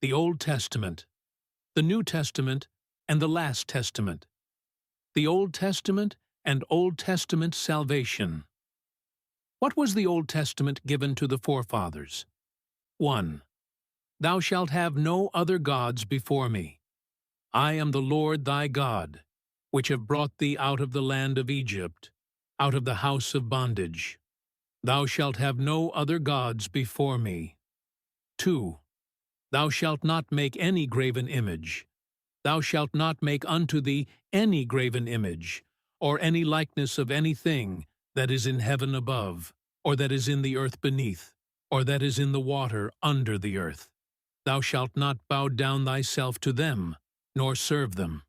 the Old Testament, the New Testament, and the Last Testament. The Old Testament and Old Testament salvation. What was the Old Testament given to the forefathers? 1. Thou shalt have no other gods before me. I am the Lord thy God, which have brought thee out of the land of Egypt, out of the house of bondage. Thou shalt have no other gods before me. 2. Thou shalt not make any graven image. Thou shalt not make unto thee any graven image, or any likeness of anything that is in heaven above, or that is in the earth beneath, or that is in the water under the earth. Thou shalt not bow down thyself to them, nor serve them.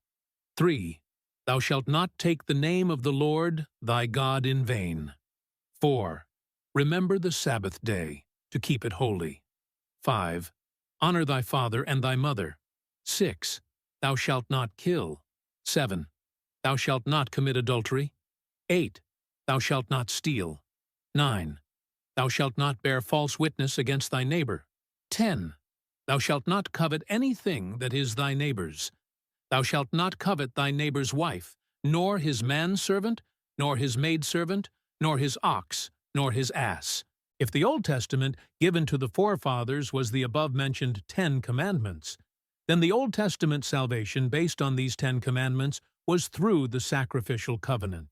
3. Thou shalt not take the name of the Lord thy God in vain. 4. Remember the Sabbath day, to keep it holy. 5. Honor thy father and thy mother. 6. Thou shalt not kill. 7. Thou shalt not commit adultery. 8. Thou shalt not steal. 9. Thou shalt not bear false witness against thy neighbor. 10. Thou shalt not covet anything that is thy neighbor's. Thou shalt not covet thy neighbor's wife, nor his manservant, nor his maidservant, nor his ox, nor his ass. If the Old Testament given to the forefathers was the above-mentioned 10 Commandments, then the Old Testament salvation based on these 10 Commandments was through the sacrificial covenant.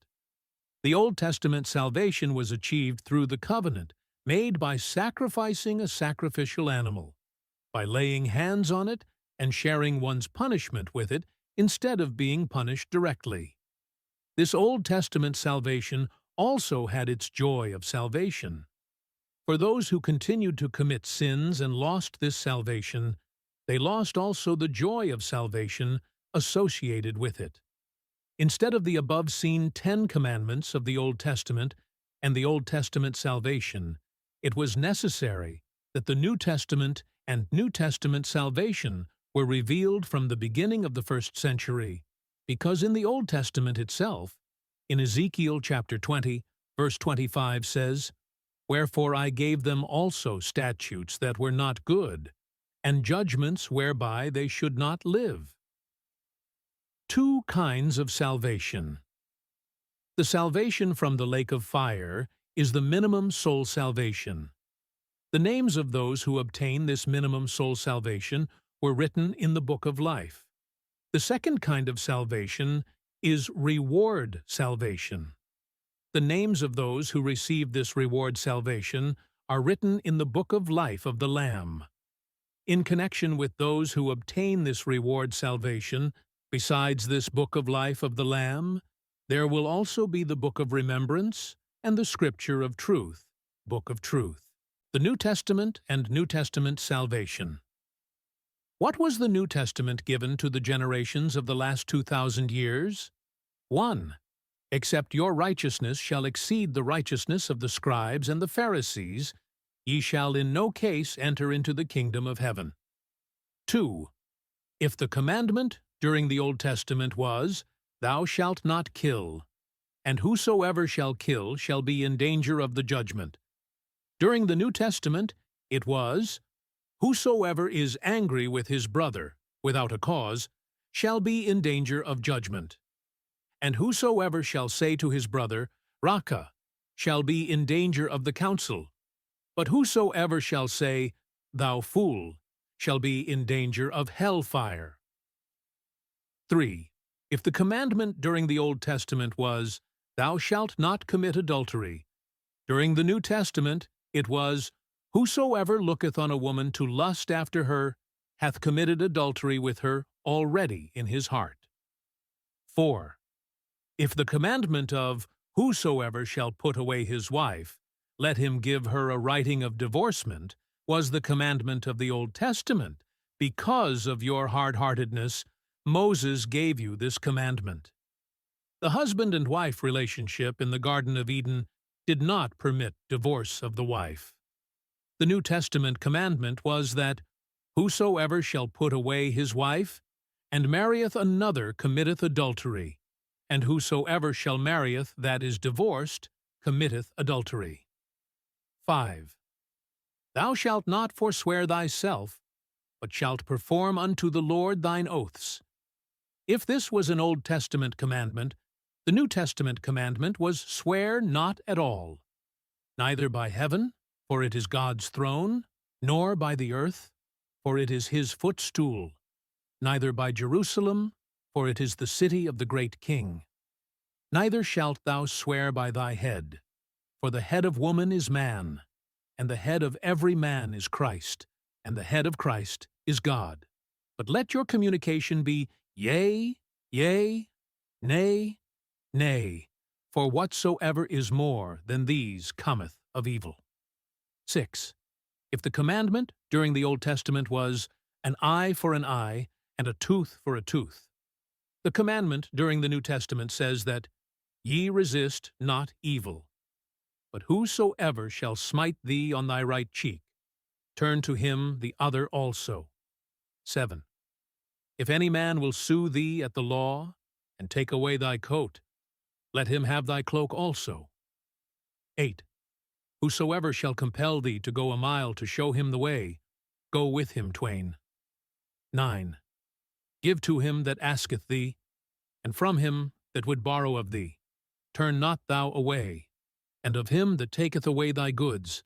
The Old Testament salvation was achieved through the covenant made by sacrificing a sacrificial animal, by laying hands on it and sharing one's punishment with it instead of being punished directly. This Old Testament salvation also had its joy of salvation. For those who continued to commit sins and lost this salvation, they lost also the joy of salvation associated with it. Instead of the above-seen 10 commandments of the Old Testament and the Old Testament salvation, it was necessary that the New Testament and New Testament salvation were revealed from the beginning of the first century, because in the Old Testament itself, in Ezekiel chapter 20, verse 25 says, Wherefore I gave them also statutes that were not good, and judgments whereby they should not live. 2 kinds of salvation. The salvation from the lake of fire is the minimum soul salvation. The names of those who obtain this minimum soul salvation were written in the book of life. The second kind of salvation is reward salvation. The names of those who receive this reward salvation are written in the book of life of the Lamb. In connection with those who obtain this reward salvation, besides this book of life of the Lamb, there will also be the book of remembrance and the scripture of truth, book of truth. The New Testament and New Testament salvation. What was the New Testament given to the generations of the last 2,000 years? 1. Except your righteousness shall exceed the righteousness of the scribes and the Pharisees, ye shall in no case enter into the kingdom of heaven. 2. If the commandment during the Old Testament was, Thou shalt not kill, and whosoever shall kill shall be in danger of the judgment. During the New Testament, it was, Whosoever is angry with his brother, without a cause, shall be in danger of judgment. And whosoever shall say to his brother, Raca, shall be in danger of the council. But whosoever shall say, Thou fool, shall be in danger of hell fire. 3. If the commandment during the Old Testament was, Thou shalt not commit adultery, during the New Testament it was, Whosoever looketh on a woman to lust after her hath committed adultery with her already in his heart. 4. If the commandment of, Whosoever shall put away his wife, let him give her a writing of divorcement, was the commandment of the Old Testament, because of your hard-heartedness, Moses gave you this commandment. The husband and wife relationship in the Garden of Eden did not permit divorce of the wife. The New Testament commandment was that, Whosoever shall put away his wife, and marrieth another committeth adultery, and whosoever shall marrieth that is divorced committeth adultery. 5. Thou shalt not forswear thyself, but shalt perform unto the Lord thine oaths. If this was an Old Testament commandment, the New Testament commandment was swear not at all, neither by heaven, for it is God's throne, nor by the earth, for it is his footstool, neither by Jerusalem, for it is the city of the great King. Neither shalt thou swear by thy head, for the head of woman is man, and the head of every man is Christ, and the head of Christ is God. But let your communication be yea, yea, nay, nay, for whatsoever is more than these cometh of evil. 6. If the commandment during the Old Testament was an eye for an eye and a tooth for a tooth, the commandment during the New Testament says that ye resist not evil, but whosoever shall smite thee on thy right cheek, turn to him the other also. 7. If any man will sue thee at the law, and take away thy coat, let him have thy cloak also. 8. Whosoever shall compel thee to go a mile to show him the way, go with him twain. 9. Give to him that asketh thee, and from him that would borrow of thee. Turn not thou away, and of him that taketh away thy goods,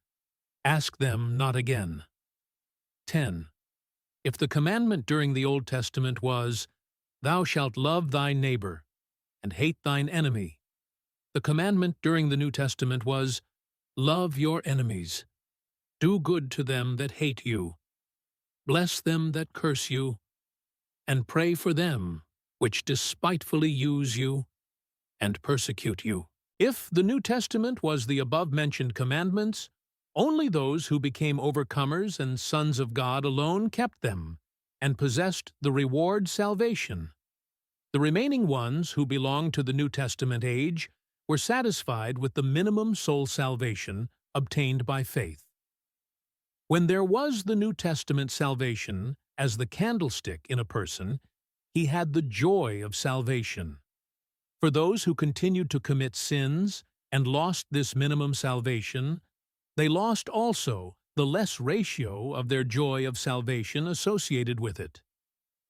ask them not again. 10. If the commandment during the Old Testament was, Thou shalt love thy neighbor, and hate thine enemy, the commandment during the New Testament was, Love your enemies, do good to them that hate you, bless them that curse you, and pray for them which despitefully use you and persecute you. If the New Testament was the above-mentioned commandments, only those who became overcomers and sons of God alone kept them, and possessed the reward salvation. The remaining ones who belonged to the New Testament age were satisfied with the minimum soul salvation obtained by faith. When there was the New Testament salvation as the candlestick in a person, he had the joy of salvation. For those who continued to commit sins and lost this minimum salvation, they lost also the less ratio of their joy of salvation associated with it.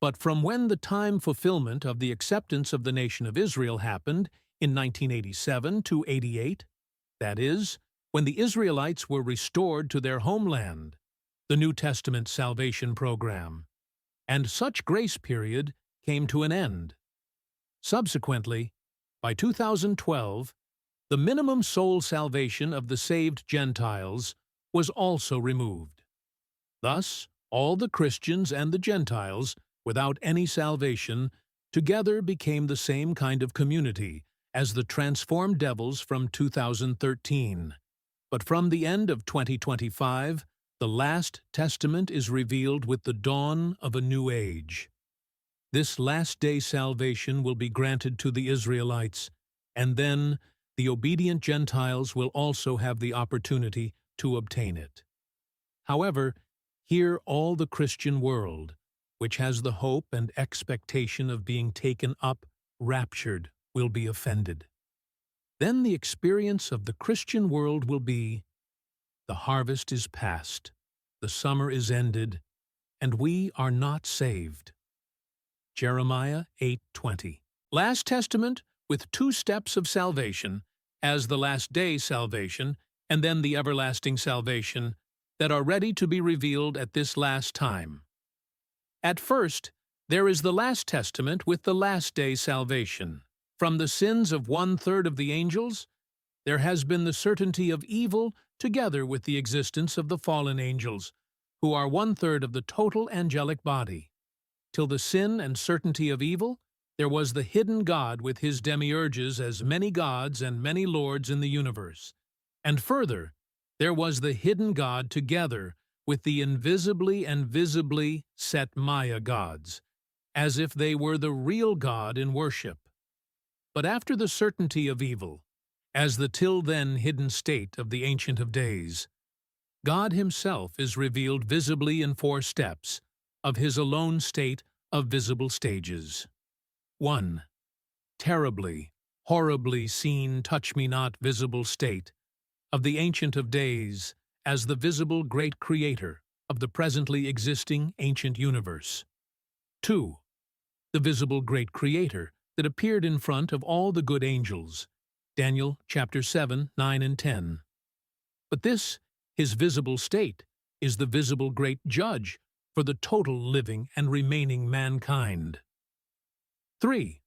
But from when the time fulfillment of the acceptance of the nation of Israel happened in 1987 to 88, that is, when the Israelites were restored to their homeland, the New Testament salvation program, and such grace period came to an end. Subsequently, by 2012, the minimum soul salvation of the saved Gentiles was also removed. Thus, all the Christians and the Gentiles, without any salvation, together became the same kind of community as the transformed devils from 2013. But from the end of 2025, the last testament is revealed with the dawn of a new age. This last-day salvation will be granted to the Israelites, and then the obedient Gentiles will also have the opportunity to obtain it. However, here all the Christian world, which has the hope and expectation of being taken up, raptured, will be offended. Then the experience of the Christian world will be, the harvest is past, the summer is ended, and we are not saved. Jeremiah 8:20. Last Testament with two steps of salvation, as the last day salvation, and then the everlasting salvation, that are ready to be revealed at this last time. At first, there is the last testament with the last day salvation. From the sins of 1/3 of the angels, there has been the certainty of evil together with the existence of the fallen angels, who are 1/3 of the total angelic body. Till the sin and certainty of evil, there was the hidden God with his demiurges as many gods and many lords in the universe. And further, there was the hidden God together with the invisibly and visibly set Maya gods, as if they were the real God in worship. But after the certainty of evil, as the till then hidden state of the Ancient of Days, God himself is revealed visibly in 4 steps of his alone state of visible stages. 1. Terribly, horribly seen, touch-me-not visible state of the Ancient of Days as the visible great Creator, of the presently existing ancient universe. 2. The visible great Creator that appeared in front of all the good angels. Daniel chapter 7, 9 and 10. But this, his visible state, is the visible great Judge for the total living and remaining mankind. 3.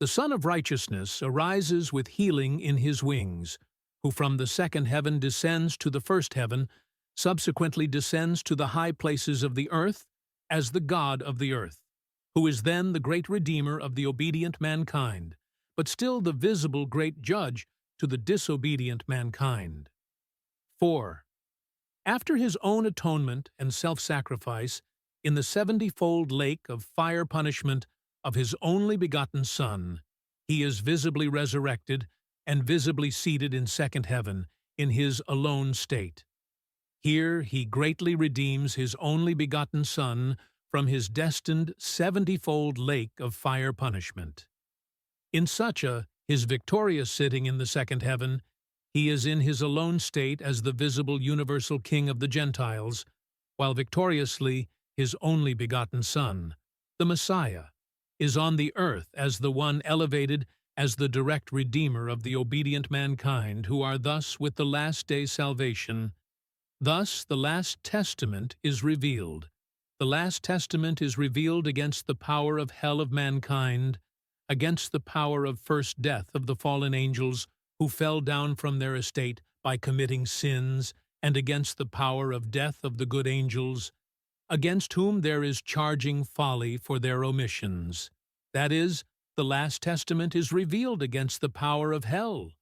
The Son of Righteousness arises with healing in his wings, who from the second heaven descends to the first heaven, subsequently descends to the high places of the earth as the God of the earth, who is then the great Redeemer of the obedient mankind, but still the visible great Judge to the disobedient mankind. 4. After his own atonement and self-sacrifice, in the 70-fold lake of fire punishment of his only begotten Son, he is visibly resurrected and visibly seated in second heaven in his alone state. Here he greatly redeems his only begotten Son from his destined 70-fold lake of fire punishment. In such his victorious sitting in the second heaven, he is in his alone state as the visible universal King of the Gentiles, while victoriously his only begotten Son, the Messiah, is on the earth as the one elevated as the direct Redeemer of the obedient mankind, who are thus with the last day salvation. Thus the last testament is revealed. The last testament is revealed against the power of hell of mankind, against the power of first death of the fallen angels who fell down from their estate by committing sins, and against the power of death of the good angels, against whom there is charging folly for their omissions. That is, the last testament is revealed against the power of hell,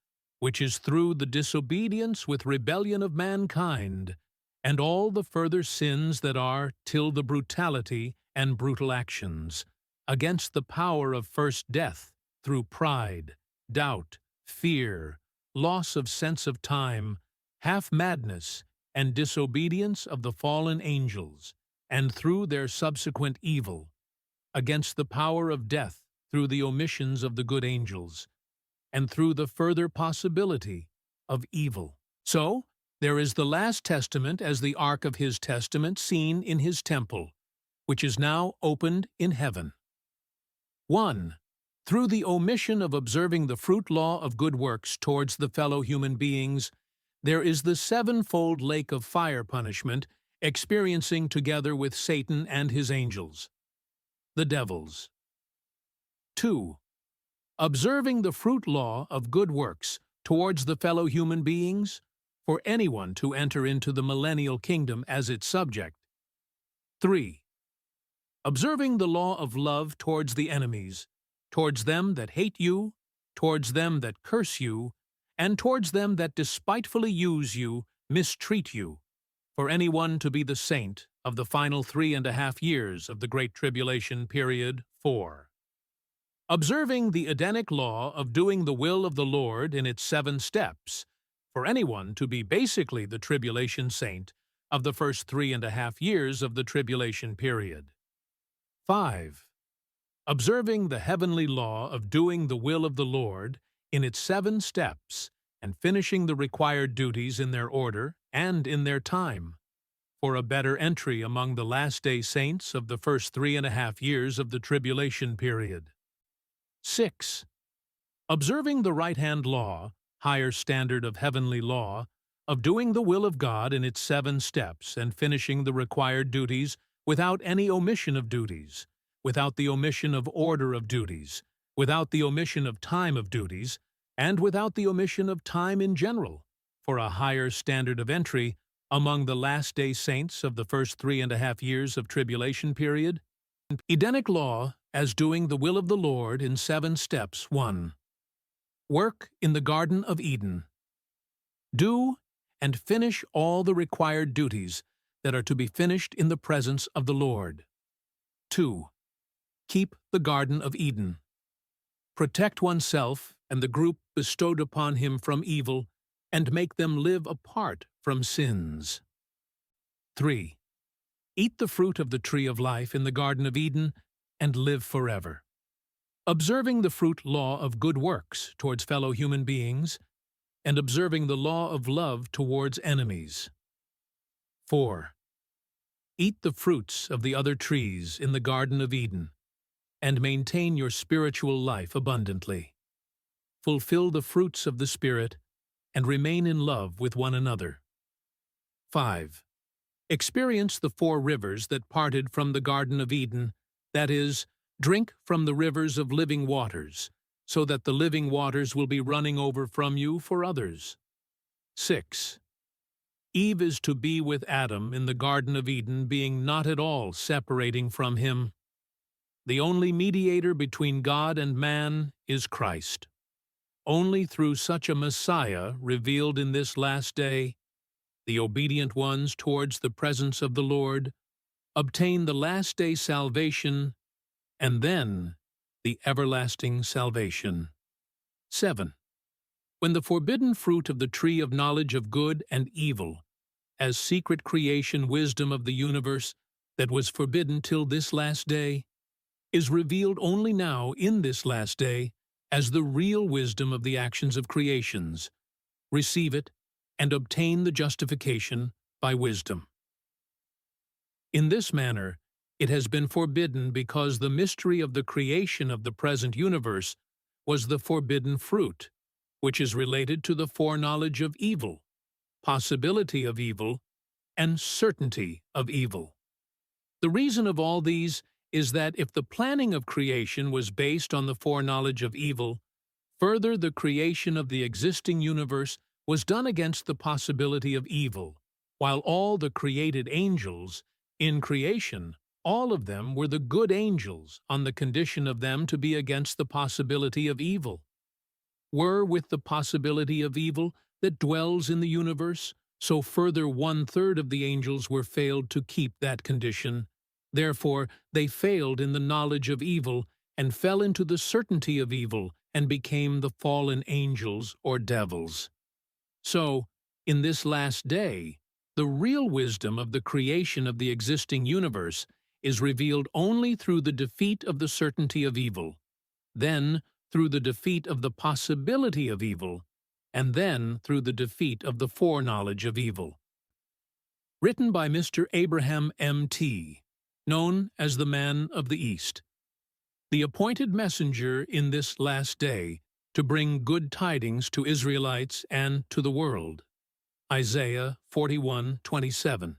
which is through the disobedience with rebellion of mankind, and all the further sins that are till the brutality and brutal actions, against the power of first death through pride, doubt, fear, loss of sense of time, half-madness, and disobedience of the fallen angels, and through their subsequent evil, against the power of death through the omissions of the good angels, and through the further possibility of evil. So, there is the last testament as the ark of his testament seen in his temple, which is now opened in heaven. 1. Through the omission of observing the fruit law of good works towards the fellow human beings, there is the 7-fold lake of fire punishment experiencing together with Satan and his angels, the devils. 2. Observing the fruit law of good works towards the fellow human beings, for anyone to enter into the millennial kingdom as its subject. 3. Observing the law of love towards the enemies, towards them that hate you, towards them that curse you, and towards them that despitefully use you, mistreat you, for anyone to be the saint of the final 3.5 years of the Great Tribulation period. 4. Observing the Edenic law of doing the will of the Lord in its 7 steps, for anyone to be basically the tribulation saint of the first 3.5 years of the tribulation period. 5. Observing the heavenly law of doing the will of the Lord in its 7 steps and finishing the required duties in their order and in their time, for a better entry among the last-day saints of the first 3.5 years of the tribulation period. 6. Observing the right-hand law, higher standard of heavenly law, of doing the will of God in its 7 steps and finishing the required duties without any omission of duties, without the omission of order of duties, without the omission of time of duties, and without the omission of time in general, for a higher standard of entry among the last-day saints of the first 3.5 years of tribulation period. Edenic law as doing the will of the Lord in 7 steps. 1. Work in the Garden of Eden. Do and finish all the required duties that are to be finished in the presence of the Lord. 2. Keep the Garden of Eden. Protect oneself and the group bestowed upon him from evil, and make them live apart from sins. 3. Eat the fruit of the tree of life in the Garden of Eden and live forever. Observing the fruit law of good works towards fellow human beings, and observing the law of love towards enemies. 4. Eat the fruits of the other trees in the Garden of Eden, and maintain your spiritual life abundantly. Fulfill the fruits of the Spirit, and remain in love with one another. 5. Experience the 4 rivers that parted from the Garden of Eden, that is, drink from the rivers of living waters, so that the living waters will be running over from you for others. 6. Eve is to be with Adam in the Garden of Eden, being not at all separating from him. The only mediator between God and man is Christ. Only through such a Messiah revealed in this last day, the obedient ones towards the presence of the Lord obtain the last day salvation and then the everlasting salvation. 7. When the forbidden fruit of the tree of knowledge of good and evil, as secret creation wisdom of the universe that was forbidden till this last day, is revealed only now in this last day as the real wisdom of the actions of creations, receive it and obtain the justification by wisdom. In this manner, it has been forbidden because the mystery of the creation of the present universe was the forbidden fruit, which is related to the foreknowledge of evil, possibility of evil, and certainty of evil. The reason of all these is that if the planning of creation was based on the foreknowledge of evil, further the creation of the existing universe was done against the possibility of evil, while all the created angels, in creation, all of them were the good angels on the condition of them to be against the possibility of evil. Were with the possibility of evil that dwells in the universe, so further 1/3 of the angels were failed to keep that condition. Therefore they failed in the knowledge of evil and fell into the certainty of evil and became the fallen angels or devils. So, in this last day, the real wisdom of the creation of the existing universe is revealed only through the defeat of the certainty of evil, then through the defeat of the possibility of evil, and then through the defeat of the foreknowledge of evil. Written by Mr. Abraham M.T., known as the Man of the East, the appointed messenger in this last day to bring good tidings to Israelites and to the world. Isaiah 41:27.